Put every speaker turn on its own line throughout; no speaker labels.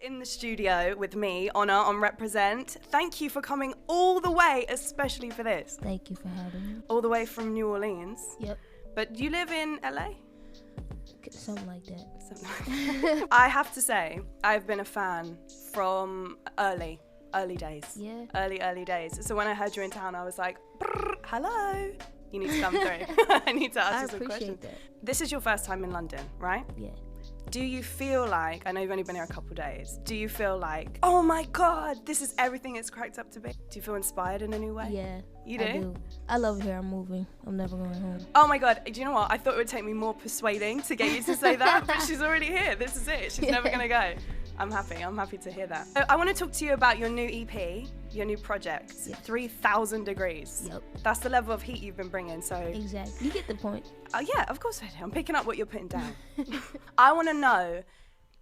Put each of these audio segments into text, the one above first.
in the studio with me, Honor, on Represent. Thank you for coming all the way, especially for this.
Thank you for having me.
All the way from New Orleans.
Yep.
But you live in LA?
Something like that.
I have to say, I've been a fan from early days.
Yeah.
Early days. So when I heard you in town, I was like, hello. You need to come through. I need to ask you some questions.
That.
This is your first time in London, right?
Yeah.
Do you feel like, I know you've only been here a couple of days, do you feel like, oh my God, this is everything it's cracked up to be? Do you feel inspired in a new way?
Yeah.
You do?
I do. I love it here. I'm moving. I'm never going home.
Oh my God, do you know what? I thought it would take me more persuading to get you to say that, but she's already here. This is it. She's never gonna go. I'm happy to hear that. So I want to talk to you about your new EP, your new project,
Yes.
3,000 Degrees.
Yep.
That's the level of heat you've been bringing, so.
Exactly. You get the point.
Yeah, of course I do. I'm picking up what you're putting down. I want to know,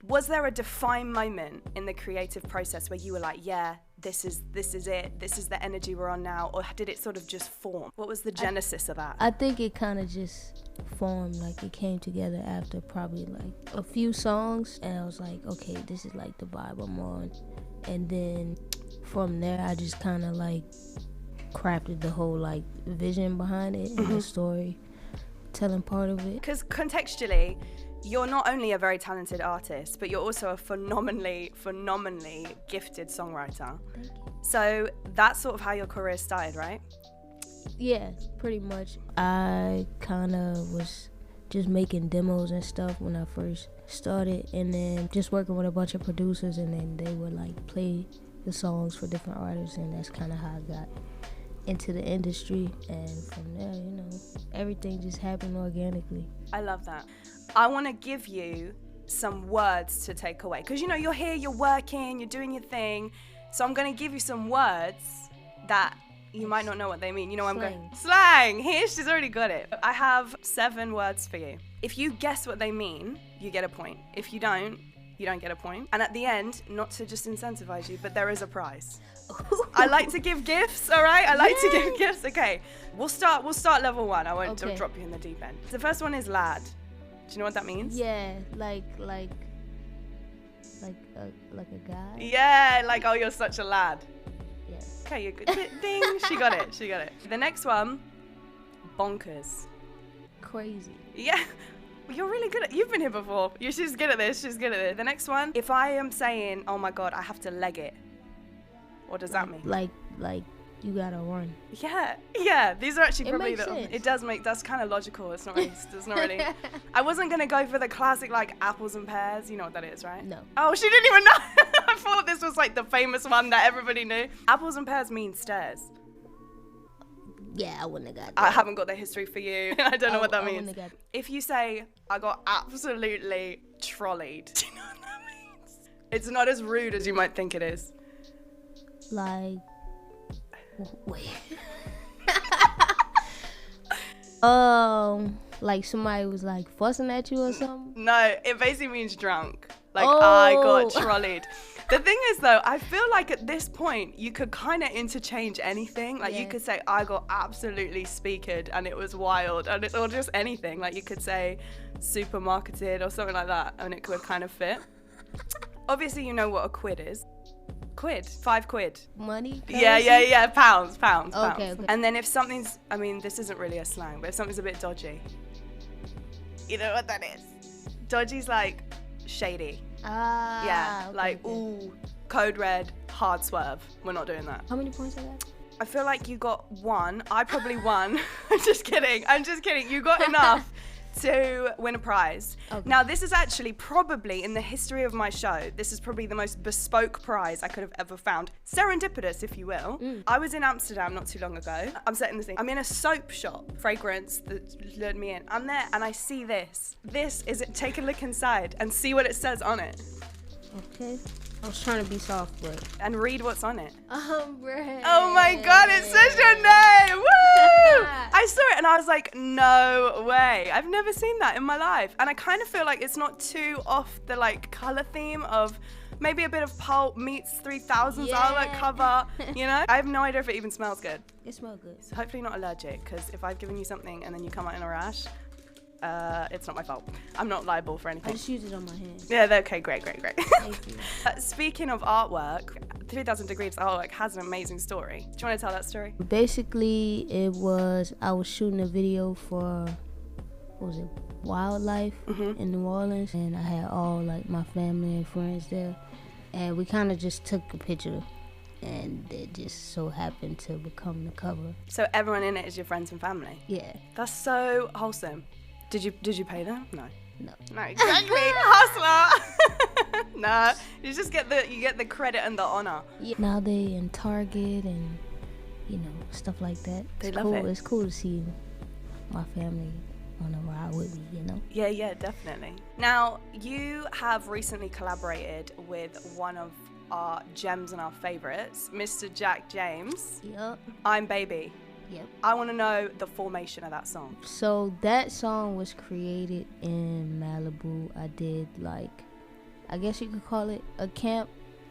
was there a defined moment in the creative process where you were like, yeah, this is it, this is the energy we're on now, or did it sort of just form? What was the genesis of that?
I think it kind of just formed, like it came together after probably like a few songs, and I was like, okay, this is like the vibe I'm on. And then from there, I just kind of like crafted the whole like vision behind it and the story telling part of it.
Because contextually, you're not only a very talented artist, but you're also a phenomenally gifted songwriter.
Thank you.
So that's sort of how your career started, right?
Yeah, pretty much. I kind of was just making demos and stuff when I first started, and then just working with a bunch of producers, and then they would like play the songs for different artists, and that's kind of how I got into the industry. And from there, you know, everything just happened organically.
I love that. I want to give you some words to take away, because you know you're here, you're working, you're doing your thing. So I'm going to give you some words that you might not know what they mean. You know, I'm going slang. Here, she's already got it. I have 7 words for you. If you guess what they mean, you get a point. If you don't get a point. And at the end, not to just incentivize you, but there is a prize. I like to give gifts, all right? I like to give gifts. Okay, we'll start level 1. I won't drop you in the deep end. The first one is lad. Do you know what that means?
Yeah, like a guy.
Yeah, like, oh, you're such a lad.
Yeah.
Okay, you're good. Ding, she got it. The next one, bonkers.
Crazy.
Yeah, you're really good you've been here before. She's good at this, The next one, if I am saying, oh my God, I have to leg it, what does that mean?
Like you gotta run.
Yeah, these are actually probably
makes sense.
That's kind of logical. It's not really, I wasn't gonna go for the classic like apples and pears, you know what that is, right?
No.
Oh, she didn't even know. I thought this was like the famous one that everybody knew. Apples and pears mean stairs.
Yeah, I wouldn't have got that.
I haven't got the history for you. I don't know what that
I
means.
wouldn't have got
If you say, I got absolutely trolleyed, do you know what that means? It's not as rude as you might think it is.
Like, wait. Like somebody was like fussing at you or something?
No, it basically means drunk. Like,
Oh.
I got trolleyed. The thing is, though, I feel like at this point, you could kind of interchange anything. Like, you could say, I got absolutely speakered and it was wild. Or just anything. Like, you could say supermarketed or something like that, and it could kind of fit. Obviously, you know what a quid is. Quid. 5 quid.
Money?
Yeah. Pounds.
Okay.
And then if something's, I mean, this isn't really a slang, but if something's a bit dodgy, you know what that is? Dodgy's like shady. Yeah,
okay,
like,
okay.
ooh, code red, hard swerve. We're not doing that.
How many points I got?
I feel like you got 1. I probably won. I'm just kidding. You got enough to win a prize.
Okay.
Now, this is actually probably, in the history of my show, this is probably the most bespoke prize I could have ever found. Serendipitous, if you will. I was in Amsterdam not too long ago. I'm setting the scene. I'm in a soap shop, fragrance that lured me in. I'm there and I see this. Take a look inside and see what it says on it.
Okay. I was trying to be soft, but...
And read what's on it.
Ambre.
Oh my God, it says your name! Woo! I saw it and I was like, no way. I've never seen that in my life. And I kind of feel like it's not too off the like color theme of maybe a bit of pulp meets 3000's artwork cover, you know? I have no idea if it even smells good.
It smells good.
So hopefully not allergic, because if I've given you something and then you come out in a rash, It's not my fault. I'm not liable for
I
anything.
just used it on my hand.
Yeah, okay, great.
Thank you.
Speaking of artwork, 3000 Degrees artwork has an amazing story. Do you want to tell that story?
Basically, I was shooting a video for, what was it, Wildlife in New Orleans, and I had all like my family and friends there, and we kind of just took a picture, and it just so happened to become the cover.
So everyone in it is your friends and family?
Yeah.
That's so wholesome. Did you pay them? No, exactly. Hustler. Nah, you just get the credit and the honor.
Yeah. Now they in Target and stuff like that.
They
it's
love
cool.
it.
It's cool to see my family on a ride with me,
Yeah, definitely. Now, you have recently collaborated with one of our gems and our favorites, Mr. Jack James.
Yep.
I'm Baby.
Yep.
I want to know the formation of that song.
So that song was created in Malibu. I did I guess you could call it a camp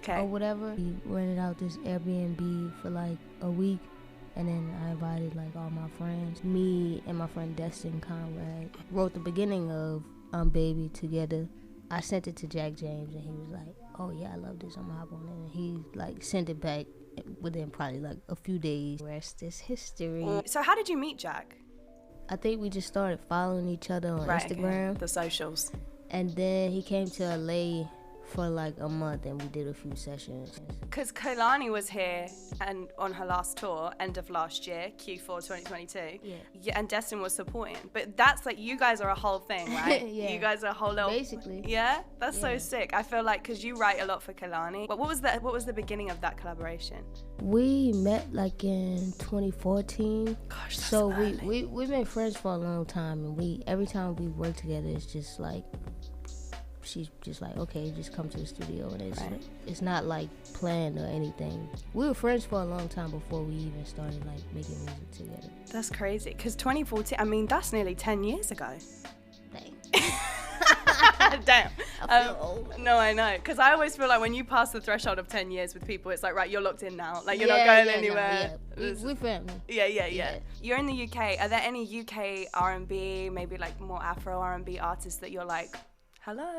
or whatever. We rented out this Airbnb for a week. And then I invited all my friends. Me and my friend Destin Conrad wrote the beginning of Baby together. I sent it to Jack James and he was like, oh yeah, I love this, I'm gonna hop on it. And he sent it back within probably a few days. Rest is history.
So how did you meet Jack?
I think we just started following each other on Instagram.
Okay. The socials.
And then he came to LA for a month and we did a few sessions.
Because Kehlani was here and on her last tour, end of last year, Q4 2022. Yeah. And Destin was supporting. But that's you guys are a whole thing, right?
Yeah.
You guys are a whole little...
Basically.
Yeah? That's so sick. I feel because you write a lot for Kehlani. But what was the beginning of that collaboration?
We met in 2014.
Gosh, that's
so
early.
we've been friends for a long time, and every time we work together, it's just she's just okay, just come to the studio, and it's not planned or anything. We were friends for a long time before we even started making music together.
That's crazy, because 2014, I mean, that's nearly 10 years ago.
Dang.
Damn.
I feel old.
No, I know, because I always feel when you pass the threshold of 10 years with people, it's right, you're locked in now, you're not going anywhere.
No, we family.
Yeah. You're in the UK. Are there any UK R&B, maybe more Afro R&B artists that you're hello?